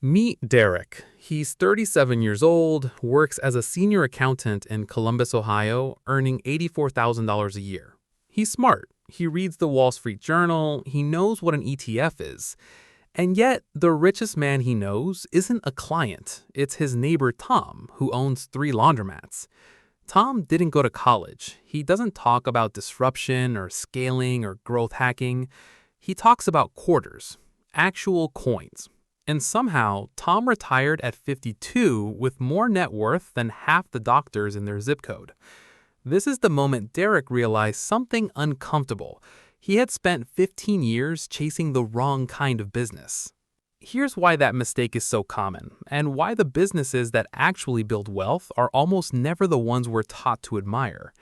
Meet Derek. He's 37 years old, works as a senior accountant in Columbus, Ohio, earning $84,000 a year. He's smart. He reads the Wall Street Journal. He knows what an ETF is. And yet, the richest man he knows isn't a client. It's his neighbor Tom, who owns 3 laundromats. Tom didn't go to college. He doesn't talk about disruption or scaling or growth hacking. He talks about quarters, actual coins. And somehow, Tom retired at 52 with more net worth than half the doctors in their zip code. This is the moment Derek realized something uncomfortable. He had spent 15 years chasing the wrong kind of business. Here's why that mistake is so common, and why the businesses that actually build wealth are almost never the ones we're taught to admire.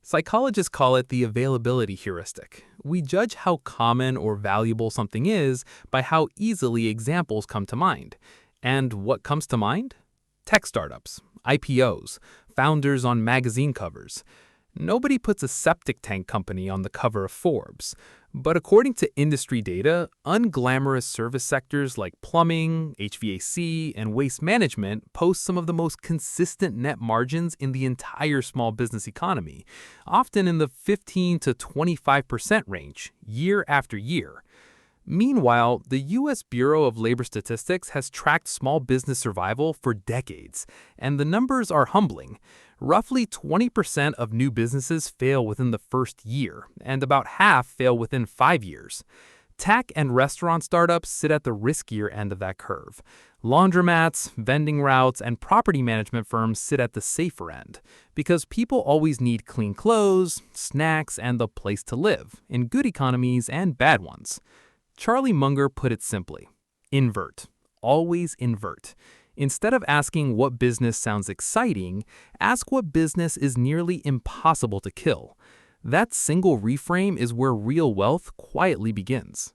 Psychologists call it the availability heuristic. We judge how common or valuable something is by how easily examples come to mind. And what comes to mind? Tech startups, IPOs, founders on magazine covers. Nobody puts a septic tank company on the cover of Forbes. But according to industry data, unglamorous service sectors like plumbing, HVAC, and waste management post some of the most consistent net margins in the entire small business economy, often in the 15 to 25% range, year after year. Meanwhile, the U.S. Bureau of Labor Statistics has tracked small business survival for decades, and the numbers are humbling. Roughly 20% of new businesses fail within the first year, and about half fail within 5 years. Tech and restaurant startups sit at the riskier end of that curve. Laundromats, vending routes, and property management firms sit at the safer end, because people always need clean clothes, snacks, and a place to live, in good economies and bad ones. Charlie Munger put it simply: invert. Always invert. Instead of asking what business sounds exciting, ask what business is nearly impossible to kill. That single reframe is where real wealth quietly begins.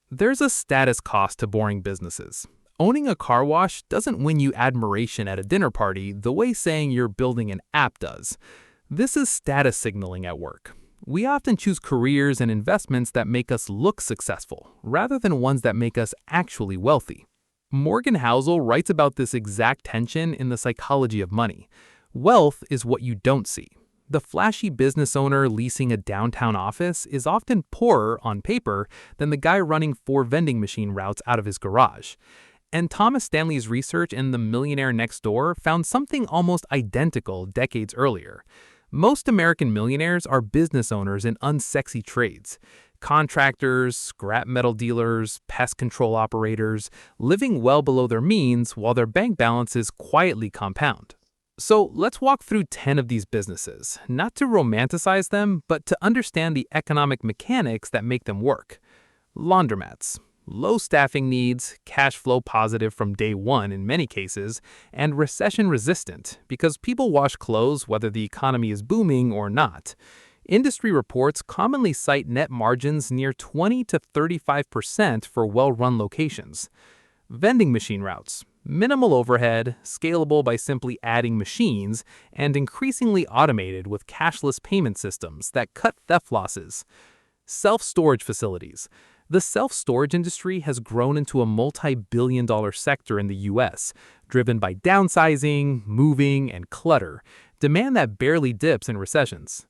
There's a status cost to boring businesses. Owning a car wash doesn't win you admiration at a dinner party the way saying you're building an app does. This is status signaling at work. We often choose careers and investments that make us look successful, rather than ones that make us actually wealthy. Morgan Housel writes about this exact tension in The Psychology of Money. Wealth is what you don't see. The flashy business owner leasing a downtown office is often poorer on paper than the guy running 4 vending machine routes out of his garage. And Thomas Stanley's research in The Millionaire Next Door found something almost identical decades earlier. Most American millionaires are business owners in unsexy trades. Contractors, scrap metal dealers, pest control operators, living well below their means while their bank balances quietly compound. So let's walk through 10 of these businesses, not to romanticize them, but to understand the economic mechanics that make them work. Laundromats. Low staffing needs, cash flow positive from day one in many cases, and recession resistant because people wash clothes whether the economy is booming or not. Industry reports commonly cite net margins near 20 to 35% for well-run locations. Vending machine routes. Minimal overhead, scalable by simply adding machines, and increasingly automated with cashless payment systems that cut theft losses. Self-storage facilities. The self-storage industry has grown into a multi-billion-dollar sector in the U.S., driven by downsizing, moving, and clutter, demand that barely dips in recessions.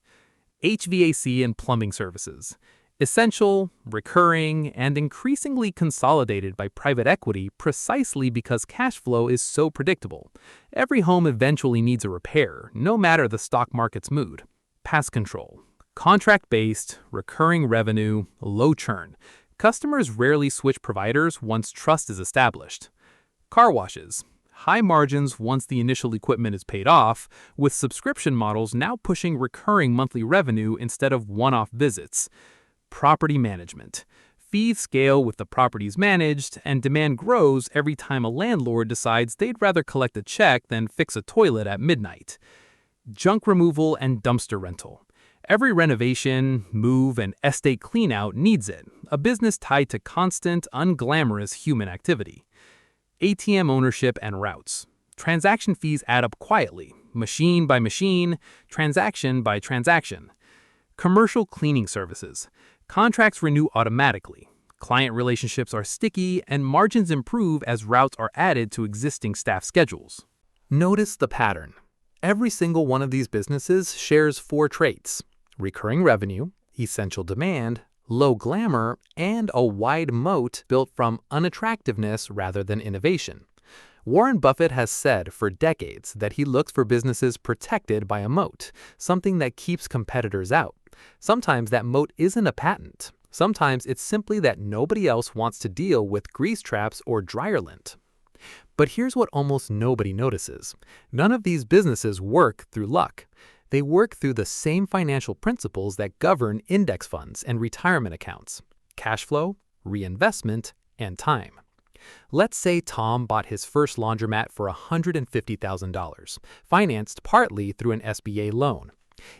HVAC and plumbing services. Essential, recurring, and increasingly consolidated by private equity precisely because cash flow is so predictable. Every home eventually needs a repair, no matter the stock market's mood. Pest control. Contract-based, recurring revenue, low churn. Customers rarely switch providers once trust is established. Car washes. High margins once the initial equipment is paid off, with subscription models now pushing recurring monthly revenue instead of one-off visits. Property management. Fees scale with the properties managed, and demand grows every time a landlord decides they'd rather collect a check than fix a toilet at midnight. Junk removal and dumpster rental. Every renovation, move, and estate cleanout needs it, a business tied to constant, unglamorous human activity. ATM ownership and routes. Transaction fees add up quietly, machine by machine, transaction by transaction. Commercial cleaning services. Contracts renew automatically. Client relationships are sticky, and margins improve as routes are added to existing staff schedules. Notice the pattern. Every single one of these businesses shares 4 traits: recurring revenue, essential demand, low glamour, and a wide moat built from unattractiveness rather than innovation. Warren Buffett has said for decades that he looks for businesses protected by a moat, something that keeps competitors out. Sometimes that moat isn't a patent. Sometimes it's simply that nobody else wants to deal with grease traps or dryer lint. But here's what almost nobody notices. None of these businesses work through luck. They work through the same financial principles that govern index funds and retirement accounts: cash flow, reinvestment, and time. Let's say Tom bought his first laundromat for $150,000, financed partly through an SBA loan.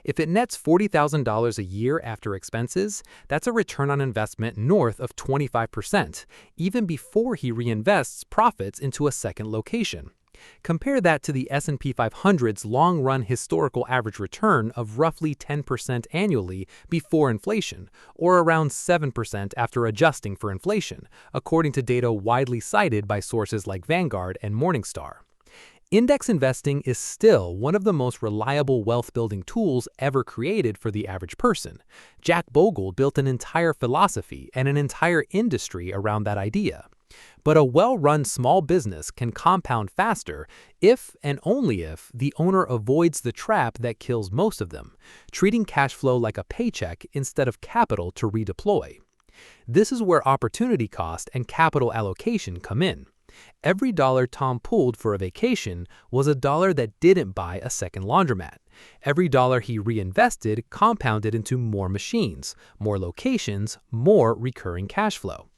If it nets $40,000 a year after expenses, that's a return on investment north of 25%, even before he reinvests profits into a second location. Compare that to the S&P 500's long-run historical average return of roughly 10% annually before inflation, or around 7% after adjusting for inflation, according to data widely cited by sources like Vanguard and Morningstar. Index investing is still one of the most reliable wealth-building tools ever created for the average person. Jack Bogle built an entire philosophy and an entire industry around that idea. But a well-run small business can compound faster if and only if the owner avoids the trap that kills most of them, treating cash flow like a paycheck instead of capital to redeploy. This is where opportunity cost and capital allocation come in. Every dollar Tom pulled for a vacation was a dollar that didn't buy a second laundromat. Every dollar he reinvested compounded into more machines, more locations, more recurring cash flow.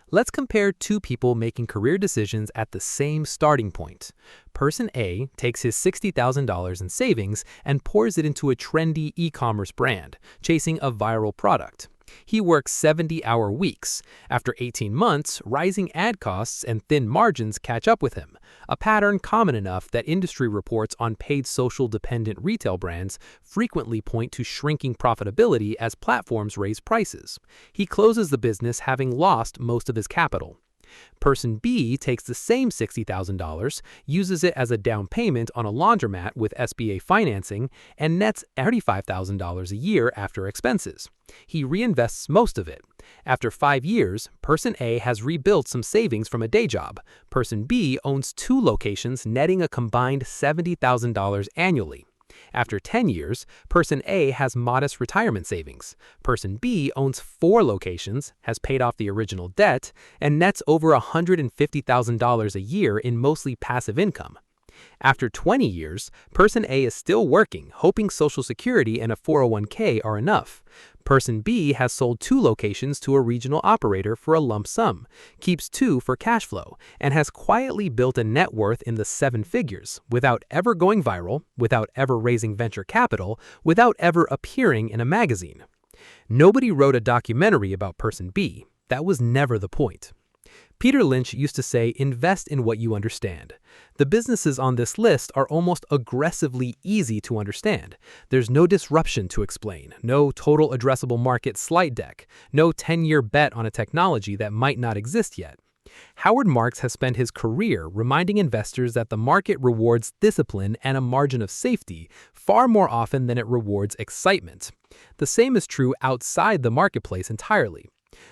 Let's compare 2 people making career decisions at the same starting point. Person A takes his $60,000 in savings and pours it into a trendy e-commerce brand, chasing a viral product. He works 70-hour weeks. After 18 months, rising ad costs and thin margins catch up with him, a pattern common enough that industry reports on paid social-dependent retail brands frequently point to shrinking profitability as platforms raise prices. He closes the business having lost most of his capital. Person B takes the same $60,000, uses it as a down payment on a laundromat with SBA financing, and nets $35,000 a year after expenses. He reinvests most of it. After 5 years, Person A has rebuilt some savings from a day job. Person B owns 2 locations, netting a combined $70,000 annually. After 10 years, Person A has modest retirement savings. Person B owns 4 locations, has paid off the original debt, and nets over $150,000 a year in mostly passive income. After 20 years, Person A is still working, hoping Social Security and a 401k are enough. Person B has sold 2 locations to a regional operator for a lump sum, keeps 2 for cash flow, and has quietly built a net worth in the 7 figures without ever going viral, without ever raising venture capital, without ever appearing in a magazine. Nobody wrote a documentary about Person B. That was never the point. Peter Lynch used to say, invest in what you understand. The businesses on this list are almost aggressively easy to understand. There's no disruption to explain, no total addressable market slide deck, no 10-year bet on a technology that might not exist yet. Howard Marks has spent his career reminding investors that the market rewards discipline and a margin of safety far more often than it rewards excitement. The same is true outside the marketplace entirely.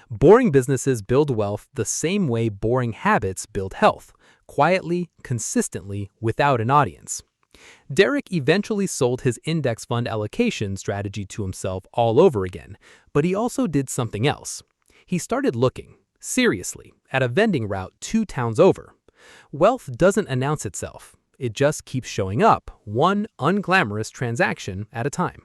Boring businesses build wealth the same way boring habits build health, quietly, consistently, without an audience. Derek eventually sold his index fund allocation strategy to himself all over again, but he also did something else. He started looking, seriously, at a vending route 2 towns over. Wealth doesn't announce itself. It just keeps showing up, one unglamorous transaction at a time.